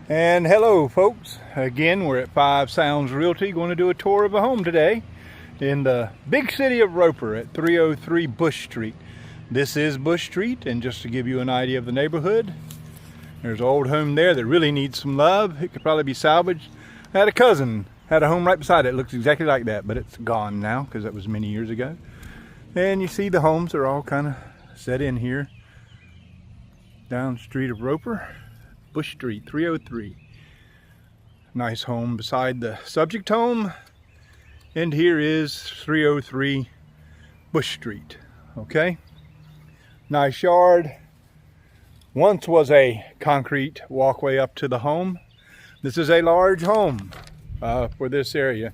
And hello folks, again we're at Five Sounds Realty going to do a tour of a home today in the big city of Roper at 303 Boush Street. This is Boush Street, and just to give you an idea of the neighborhood, there's an old home there that really needs some love. It could probably be salvaged. I had a cousin had a home right beside it. It looks exactly like that, but it's gone now because that was many years ago. And you see the homes are all kind of set in here down the street of Roper. Boush Street, 303. Nice home beside the subject home. And here is 303 Boush Street. Okay? Nice yard. Once was a concrete walkway up to the home. This is a large home for this area.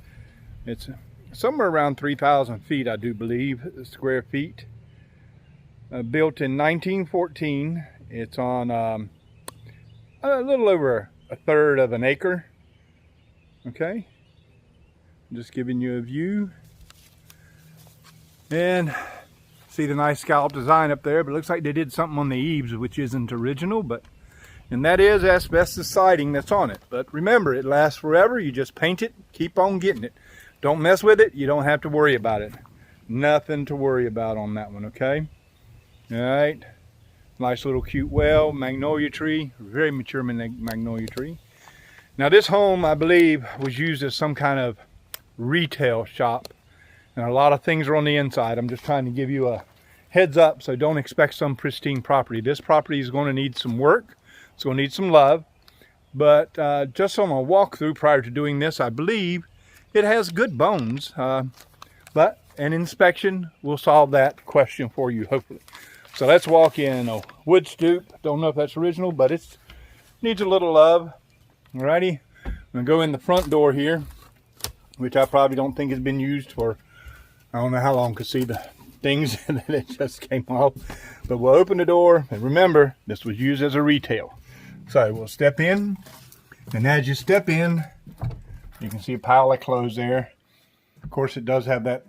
It's somewhere around 3,000 feet, I do believe, square feet. Built in 1914. It's on a little over a third of an acre. Okay, just giving you a view, and see the nice scallop design up there, but it looks like they did something on the eaves which isn't original, and that is asbestos siding that's on it. But remember, it lasts forever. You just paint it, keep on getting it, don't mess with it. You don't have to worry about it. Nothing to worry about on that one. Okay, all right. Nice little cute well, magnolia tree, very mature magnolia tree. Now this home, I believe, was used as some kind of retail shop, and a lot of things are on the inside. I'm just trying to give you a heads up, so don't expect some pristine property. This property is going to need some work. It's going to need some love, but just on a walkthrough prior to doing this, I believe it has good bones, but an inspection will solve that question for you, hopefully. So let's walk in. A wood stoop. Don't know if that's original, but it needs a little love. Alrighty. I'm going to go in the front door here, which I probably don't think has been used for, I don't know how long. Could see the things that it just came off. But we'll open the door, and remember, this was used as a retail. So we'll step in, and as you step in, you can see a pile of clothes there. Of course, it does have that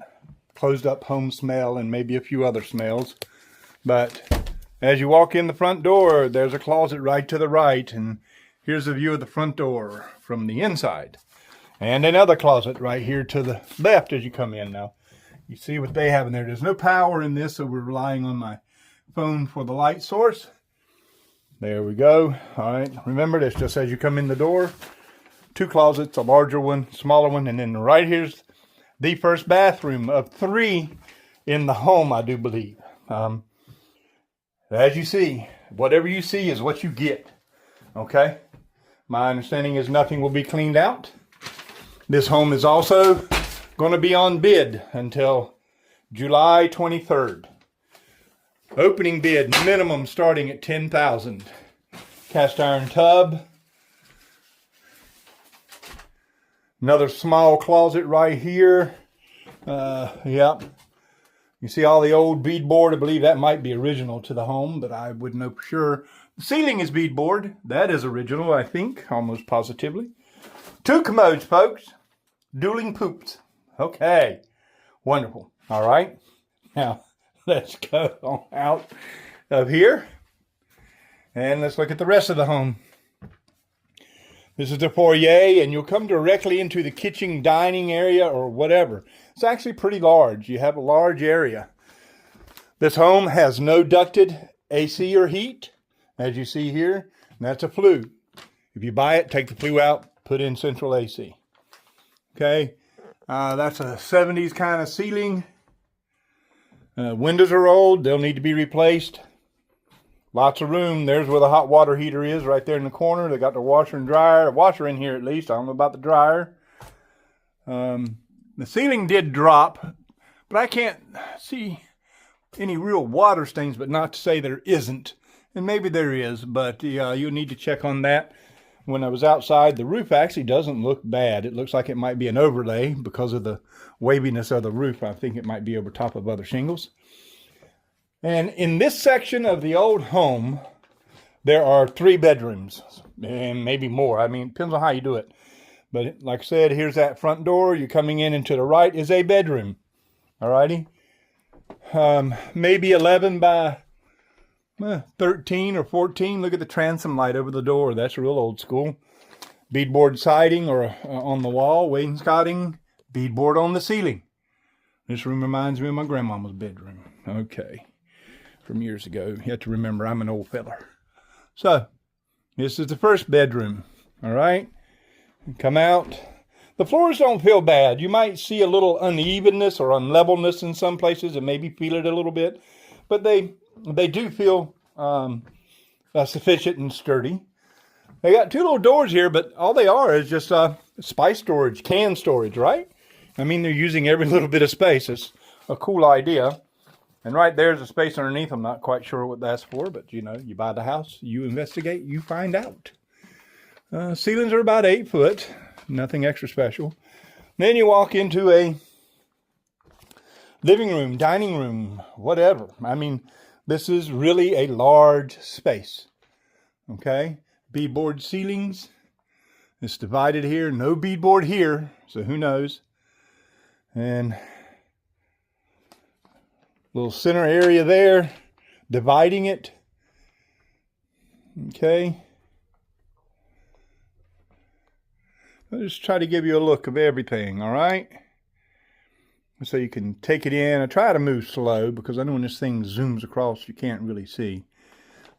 closed up home smell and maybe a few other smells. But as you walk in the front door, there's a closet right to the right, and here's a view of the front door from the inside. And another closet right here to the left as you come in. Now, you see what they have in there. There's no power in this, so we're relying on my phone for the light source. There we go. All right, remember this, just as you come in the door, two closets, a larger one, smaller one, and then right here's the first bathroom of 3 in the home, I do believe. As you see, whatever you see is what you get. Okay? My understanding is nothing will be cleaned out. This home is also going to be on bid until July 23rd. Opening bid minimum starting at $10,000. Cast iron tub. Another small closet right here. Yep. You see all the old beadboard. I believe that might be original to the home, but I wouldn't know for sure. The ceiling is beadboard. That is original, I think, almost positively. 2 commodes, folks. Dueling poops. Okay. Wonderful. All right. Now, let's go on out of here, and let's look at the rest of the home. This is the foyer, and you'll come directly into the kitchen dining area or whatever. It's actually pretty large. You have a large area. This home has no ducted AC or heat, as you see here. And that's a flue. If you buy it, take the flue out, put in central AC. Okay, that's a 70s kind of ceiling. Windows are old. They'll need to be replaced. Lots of room. There's where the hot water heater is, right there in the corner. They got the washer and dryer. A washer in here at least. I don't know about the dryer. The ceiling did drop, but I can't see any real water stains, but not to say there isn't. And maybe there is, but you'll need to check on that. When I was outside, the roof actually doesn't look bad. It looks like it might be an overlay because of the waviness of the roof. I think it might be over top of other shingles. And in this section of the old home, there are 3 bedrooms, and maybe more. I mean, it depends on how you do it. But like I said, here's that front door. You're coming in, and to the right is a bedroom. Alrighty. Maybe 11 by 13 or 14. Look at the transom light over the door. That's real old school. Beadboard siding or on the wall, wainscoting, beadboard on the ceiling. This room reminds me of my grandmama's bedroom. Okay, from years ago. You have to remember I'm an old feller. So, this is the first bedroom. All right, come out. The floors don't feel bad. You might see a little unevenness or unlevelness in some places and maybe feel it a little bit, but they do feel sufficient and sturdy. They got two little doors here, but all they are is just spice storage, can storage, right? I mean, they're using every little bit of space. It's a cool idea. And right there's a space underneath. I'm not quite sure what that's for, but you know, you buy the house, you investigate, you find out. Ceilings are about 8 foot, nothing extra special. Then you walk into a living room, dining room, whatever. I mean, this is really a large space. Okay? Beadboard ceilings. It's divided here. No beadboard here, so who knows. And little center area there, dividing it. Okay. I'll just try to give you a look of everything, all right? So you can take it in. I try to move slow because I know when this thing zooms across, you can't really see.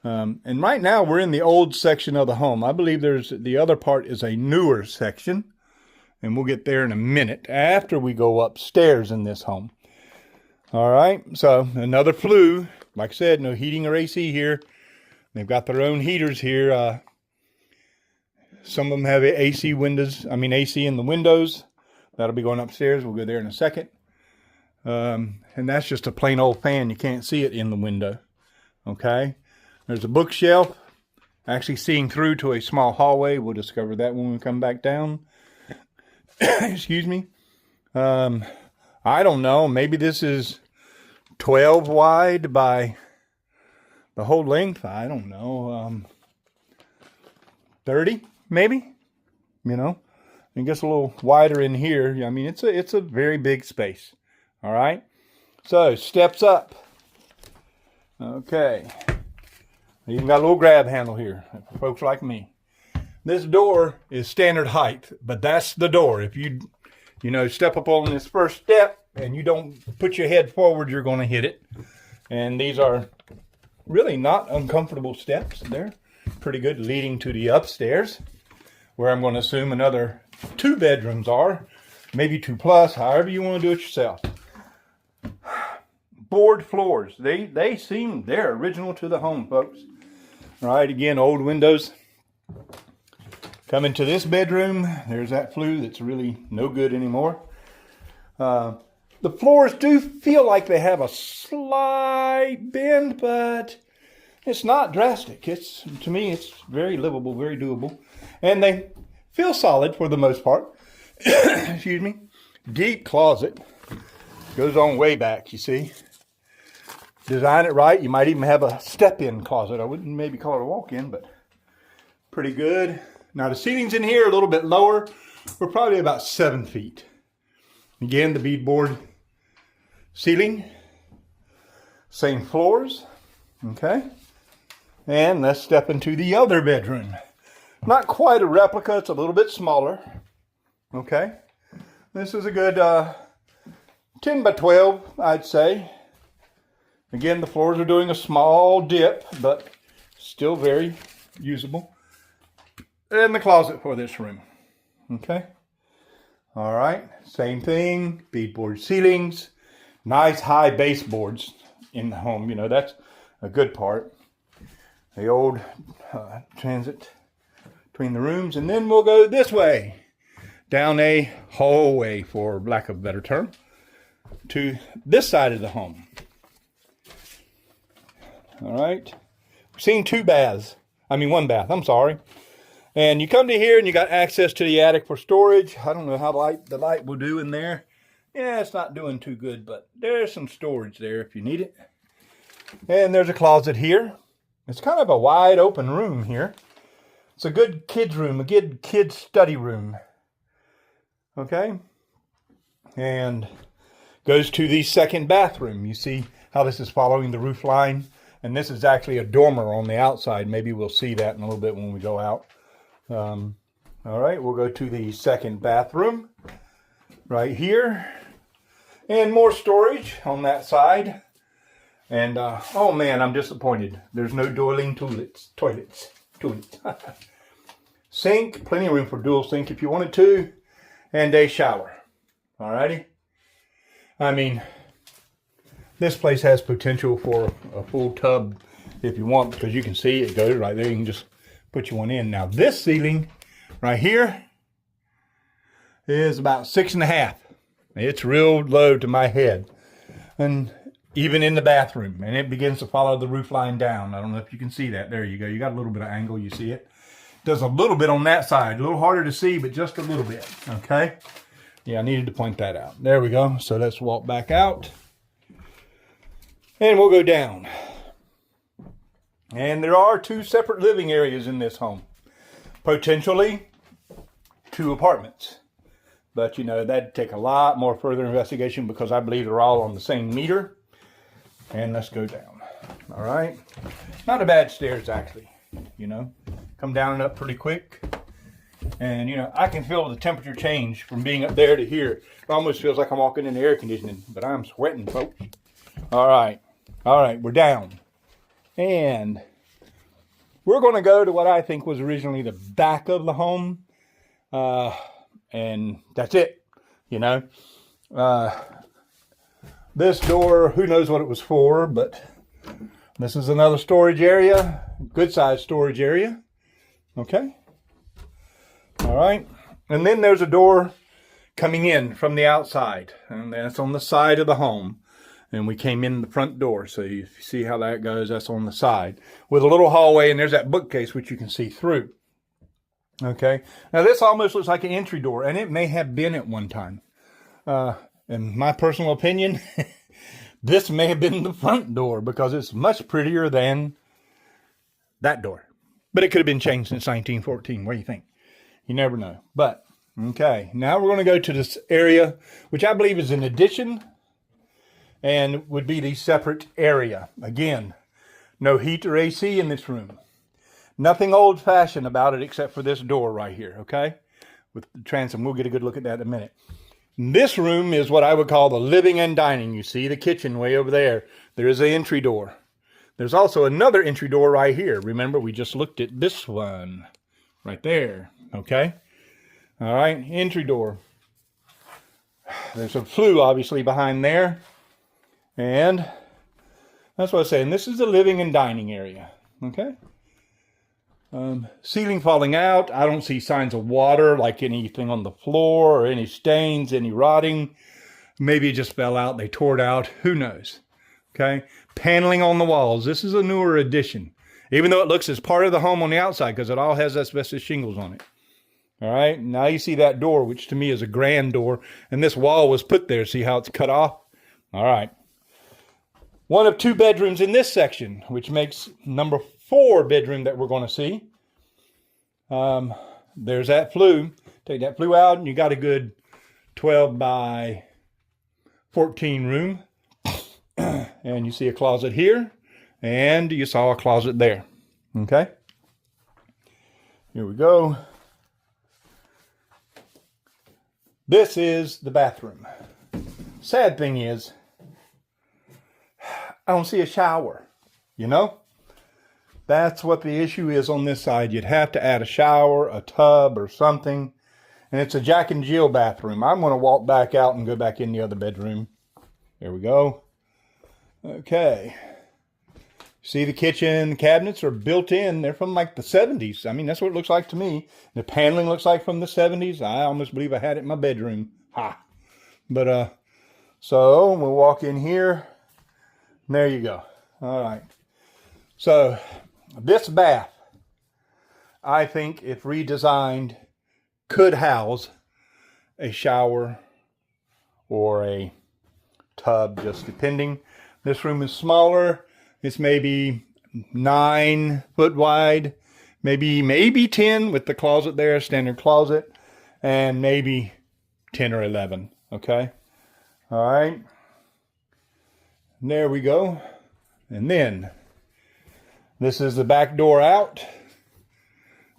And right now we're in the old section of the home. I believe the other part is a newer section, and we'll get there in a minute after we go upstairs in this home. All right, so another flue. Like I said, no heating or AC here. They've got their own heaters here. Some of them have AC windows. I mean AC in the windows. That'll be going upstairs. We'll go there in a second. And that's just a plain old fan. You can't see it in the window. Okay. There's a bookshelf actually seeing through to a small hallway. We'll discover that when we come back down. Excuse me. I don't know. Maybe this is 12 wide by the whole length. I don't know. 30 maybe. You know. I guess a little wider in here. I mean, it's a very big space. All right. So steps up. Okay. Even got a little grab handle here for folks like me. This door is standard height, but that's the door. If you step up on this first step and you don't put your head forward, you're going to hit it. And these are really not uncomfortable steps. They're pretty good, leading to the upstairs, where I'm going to assume another 2 bedrooms are, maybe 2 plus, however you want to do it yourself. Board floors. They're original to the home, folks. All right, again, old windows. Come into this bedroom. There's that flue that's really no good anymore. The floors do feel like they have a slight bend, but it's not drastic. To me, it's very livable, very doable. And they feel solid for the most part. Excuse me. Deep closet. Goes on way back, you see. Design it right. You might even have a step-in closet. I wouldn't maybe call it a walk-in, but pretty good. Now the ceilings in here are a little bit lower. We're probably about 7 feet. Again, the beadboard ceiling. Same floors. Okay. And let's step into the other bedroom. Not quite a replica. It's a little bit smaller. Okay. This is a good 10 by 12, I'd say. Again, the floors are doing a small dip, but still very usable. And the closet for this room. Okay. All right. Same thing. Beadboard ceilings. Nice high baseboards in the home. You know, that's a good part. The old transit between the rooms. And then we'll go this way. Down a hallway, for lack of a better term, to this side of the home. All right. We've seen 2 baths. I mean, 1 bath. I'm sorry. And you come to here and you got access to the attic for storage. I don't know how the light will do in there. Yeah, it's not doing too good, but there's some storage there if you need it. And there's a closet here. It's kind of a wide open room here. It's a good kids room, a good kids study room. Okay. And goes to the second bathroom. You see how this is following the roof line And this is actually a dormer on the outside. Maybe we'll see that in a little bit when we go out. All right, we'll go to the second bathroom right here. And more storage on that side. And, oh man, I'm disappointed. There's no doiling toilets. Sink, plenty of room for dual sink if you wanted to. And a shower. Alrighty. I mean, this place has potential for a full tub if you want, because you can see it goes right there. You can just put you one in. Now this ceiling right here is about 6.5. It's real low to my head. And even in the bathroom. And it begins to follow the roof line down. I don't know if you can see that. There you go. You got a little bit of angle. You see it. Does a little bit on that side. A little harder to see, but just a little bit. Okay. Yeah, I needed to point that out. There we go. So let's walk back out. And we'll go down. And there are 2 separate living areas in this home. Potentially 2 apartments. But, you know, that'd take a lot more further investigation because I believe they're all on the same meter. And let's go down. All right. Not a bad stairs, actually. You know, come down and up pretty quick. And, you know, I can feel the temperature change from being up there to here. It almost feels like I'm walking in the air conditioning, but I'm sweating, folks. All right. All right, we're down. And we're going to go to what I think was originally the back of the home. And that's it, you know. This door, who knows what it was for, but this is another storage area. Good sized storage area. Okay. All right. And then there's a door coming in from the outside. And that's on the side of the home. And we came in the front door. So you see how that goes. That's on the side. With a little hallway. And there's that bookcase which you can see through. Okay. Now this almost looks like an entry door. And it may have been at one time. In my personal opinion, this may have been the front door. Because it's much prettier than that door. But it could have been changed since 1914. What do you think? You never know. But, okay. Now we're going to go to this area, which I believe is an addition. And would be the separate area. Again, no heat or AC in this room. Nothing old-fashioned about it except for this door right here, okay? With the transom. We'll get a good look at that in a minute. This room is what I would call the living and dining. You see the kitchen way over there. There is an entry door. There's also another entry door right here. Remember, we just looked at this one right there, okay? All right, entry door. There's a flue, obviously, behind there. And that's what I'm saying. This is the living and dining area, okay? Ceiling falling out. I don't see signs of water, like anything on the floor or any stains, any rotting. Maybe it just fell out. They tore it out. Who knows? Okay. Paneling on the walls. This is a newer addition. Even though it looks as part of the home on the outside, because it all has asbestos shingles on it. All right. Now you see that door, which to me is a grand door. And this wall was put there. See how it's cut off? All right. One of 2 bedrooms in this section, which makes number 4 bedroom that we're going to see. There's that flue. Take that flue out and you got a good 12 by 14 room. And you see a closet here. And you saw a closet there. Okay. Here we go. This is the bathroom. Sad thing is, I don't see a shower, you know? That's what the issue is on this side. You'd have to add a shower, a tub, or something. And it's a Jack and Jill bathroom. I'm going to walk back out and go back in the other bedroom. There we go. Okay. See the kitchen cabinets are built in. They're from like the 70s. I mean, that's what it looks like to me. The paneling looks like from the 70s. I almost believe I had it in my bedroom. Ha! But, so we'll walk in here. There you go. All right. So this bath, I think if redesigned, could house a shower or a tub, just depending. This room is smaller. It's maybe 9 foot wide, maybe 10 with the closet there, standard closet, and maybe 10 or 11. Okay. All right. And there we go. And then This is the back door out.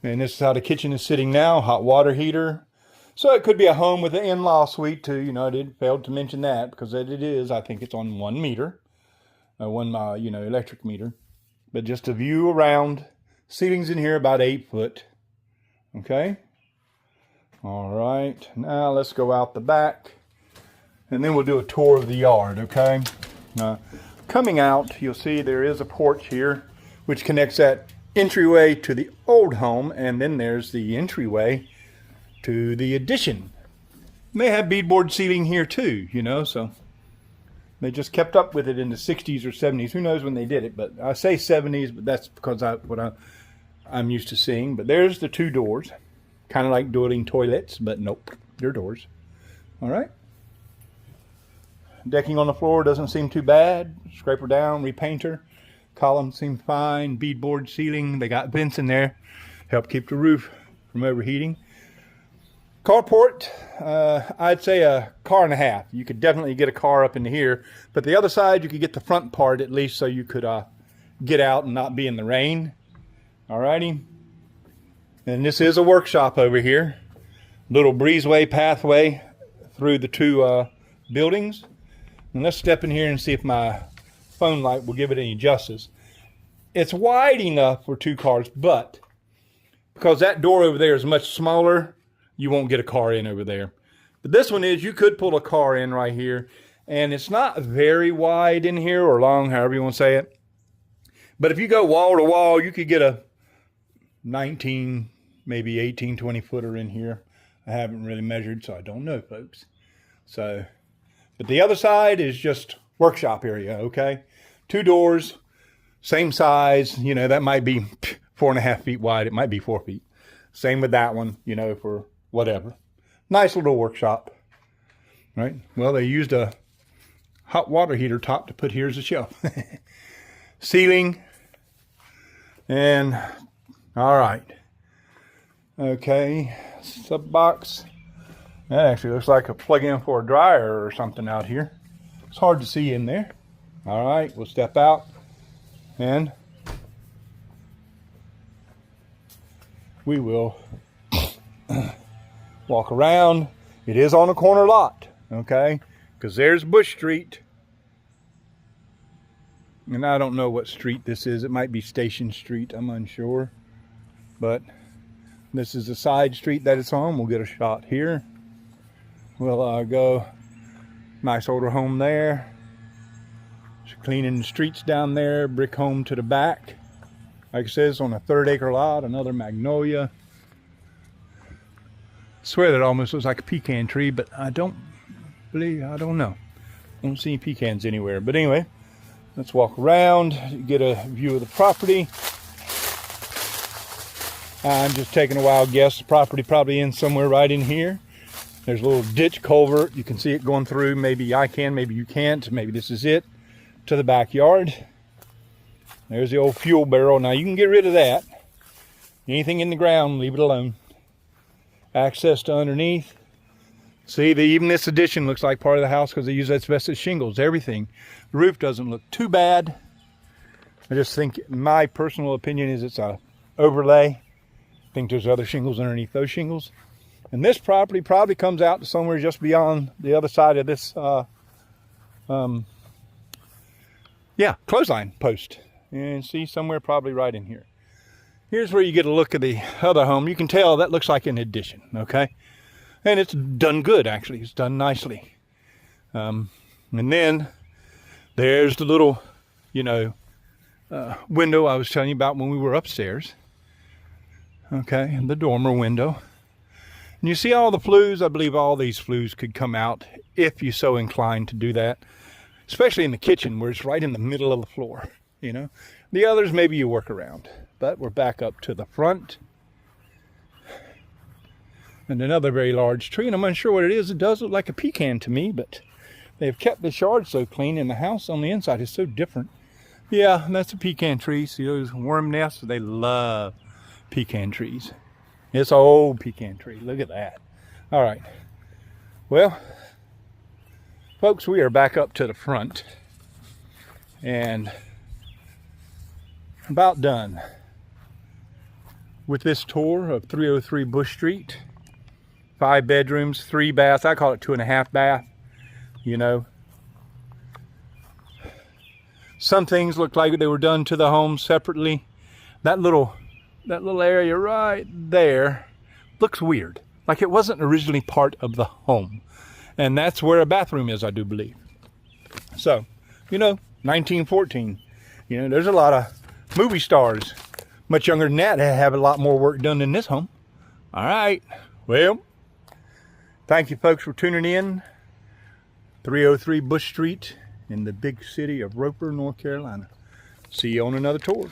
And this is how the kitchen is sitting now. Hot water heater. So it could be a home with an in-law suite too. You know, I failed to mention that because it is. I think it's on 1 meter. Electric meter. But just a view around. Ceilings in here about 8 foot. Okay. All right. Now let's go out the back. And then we'll do a tour of the yard. Okay. Coming out, you'll see there is a porch here, which connects that entryway to the old home, and then there's the entryway to the addition. They have beadboard ceiling here too, you know, so they just kept up with it in the 60s or 70s. Who knows when they did it, but I say 70s, but that's because I'm used to seeing. But there's the 2 doors, kind of like dueling toilets, but nope, they're doors. All right. Decking on the floor doesn't seem too bad. Scraper down, repaint her. Columns seem fine. Beadboard ceiling. They got vents in there. Help keep the roof from overheating. Carport, I'd say a car and a half. You could definitely get a car up into here. But the other side, you could get the front part at least so you could get out and not be in the rain. Alrighty. And this is a workshop over here. Little breezeway pathway through the 2 buildings. And let's step in here and see if my phone light will give it any justice. It's wide enough for 2 cars, but because that door over there is much smaller, you won't get a car in over there. But this one is, you could pull a car in right here, and it's not very wide in here, or long, however you want to say it. But if you go wall to wall, you could get a 19, maybe 18, 20 footer in here. I haven't really measured, so I don't know, folks. So, but the other side is just workshop area, okay? 2 doors, same size, you know, that might be 4.5 feet wide. It might be 4 feet. Same with that one, you know, for whatever. Nice little workshop, right? Well, they used a hot water heater top to put here as a shelf. Ceiling. And, all right. Okay, sub box. That actually looks like a plug-in for a dryer or something out here. It's hard to see in there. All right, we'll step out and we will walk around. It is on a corner lot, okay? Because there's Boush Street. And I don't know what street this is. It might be Station Street. I'm unsure. But this is the side street that it's on. We'll get a shot here. We'll go. Nice older home there. Just cleaning the streets down there. Brick home to the back. Like it says, on a 3rd-acre lot. Another magnolia. I swear that almost looks like a pecan tree, but I don't know. I don't see any pecans anywhere. But anyway, let's walk around, get a view of the property. I'm just taking a wild guess. The property probably ends somewhere right in here. There's a little ditch culvert. You can see it going through. Maybe I can, maybe you can't. Maybe this is it. To the backyard. There's the old fuel barrel. Now you can get rid of that. Anything in the ground, leave it alone. Access to underneath. See, even this addition looks like part of the house because they use asbestos shingles, everything. The roof doesn't look too bad. I just think, my personal opinion is it's a overlay. I think there's other shingles underneath those shingles. And this property probably comes out to somewhere just beyond the other side of this, clothesline post. And see, somewhere probably right in here. Here's where you get a look at the other home. You can tell that looks like an addition, okay? And it's done good, actually. It's done nicely. And then there's the little, window I was telling you about when we were upstairs. Okay, and the dormer window. And you see all the flues? I believe all these flues could come out if you're so inclined to do that. Especially in the kitchen where it's right in the middle of the floor, The others, maybe you work around. But we're back up to the front. And another very large tree, and I'm unsure what it is. It does look like a pecan to me, but they've kept this yard so clean, and the house on the inside is so different. Yeah, that's a pecan tree. See those worm nests? They love pecan trees. It's an old pecan tree. Look at that. All right. Well, folks, we are back up to the front. And about done with this tour of 303 Boush Street. 5 bedrooms, 3 baths. I call it 2.5 bath. You know, some things look like they were done to the home separately. That little area right there looks weird, like it wasn't originally part of the home. And that's where a bathroom is, I do believe. So, you know, 1914. You know, there's a lot of movie stars much younger than that have a lot more work done than this home. All right. Well, thank you folks for tuning in. 303 Boush Street in the big city of Roper, North Carolina. See you on another tour.